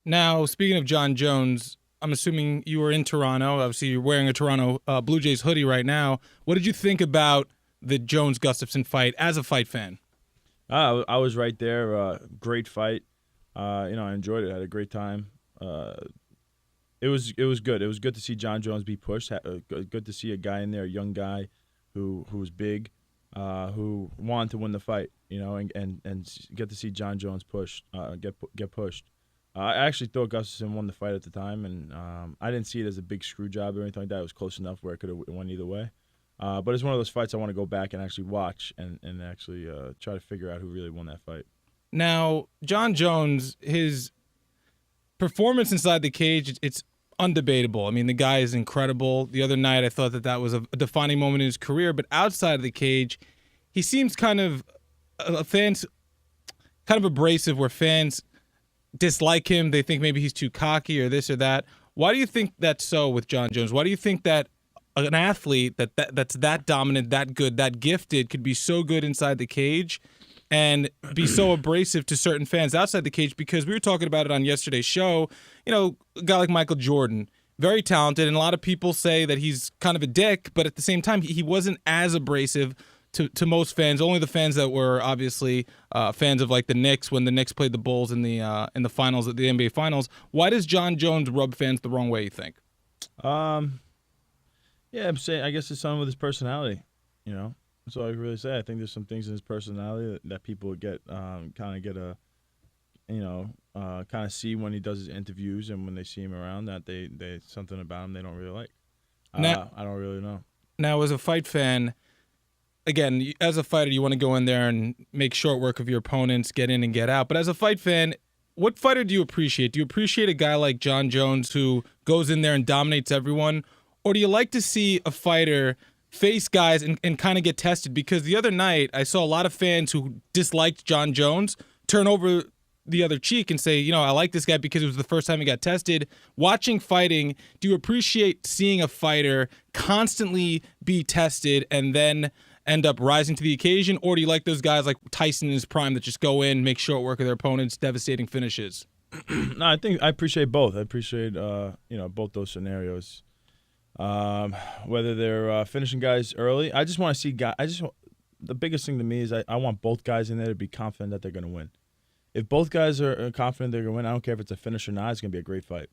Now, speaking of John Jones, I'm assuming you were in Toronto. Obviously, you're wearing a Toronto Blue Jays hoodie right now. What did you think about the Jones-Gustafson fight as a fight fan? I was right there. Great fight. I enjoyed it. Had a great time. It was good. It was good to see John Jones be pushed. Good to see a guy in there, a young guy, who was big, who wanted to win the fight. And get to see John Jones get pushed. I actually thought Gustafson won the fight at the time, and I didn't see it as a big screw job or anything like that. It was close enough where it could have went either way. But it's one of those fights I want to go back and actually watch and actually try to figure out who really won that fight. Now, John Jones, his performance inside the cage, it's undebatable. I mean, the guy is incredible. The other night, I thought that was a defining moment in his career. But outside of the cage, he seems kind of fans kind of abrasive, where fans dislike him. They think maybe he's too cocky or this or that. Why do you think that's so with John Jones? Why do you think that an athlete that's that dominant, that good, that gifted could be so good inside the cage and be so abrasive to certain fans outside the cage? Because we were talking about it on yesterday's show. A guy like Michael Jordan, very talented, and a lot of people say that he's kind of a dick, but at the same time, he wasn't as abrasive to most fans. Only the fans that were obviously fans of like the Knicks when the Knicks played the Bulls in the finals at the NBA Finals. Why does John Jones rub fans the wrong way, you think? Yeah, I'm saying I guess it's something with his personality. That's all I can really say. I think there's some things in his personality that people kind of see when he does his interviews and when they see him around, that they something about him they don't really like. Now, I don't really know. now, as a fight fan, again, as a fighter, you want to go in there and make short work of your opponents, get in and get out. But as a fight fan, what fighter do you appreciate? Do you appreciate a guy like John Jones who goes in there and dominates everyone? Or do you like to see a fighter face guys and kind of get tested? Because the other night, I saw a lot of fans who disliked John Jones turn over the other cheek and say, I like this guy because it was the first time he got tested. Watching fighting, do you appreciate seeing a fighter constantly be tested and then end up rising to the occasion? Or do you like those guys like Tyson in his prime that just go in, make short work of their opponents, devastating finishes? No, I think I appreciate both. I appreciate both those scenarios. Whether they're finishing guys early, I just want to see guys. The biggest thing to me is I want both guys in there to be confident that they're going to win. If both guys are confident they're going to win, I don't care if it's a finish or not. It's going to be a great fight.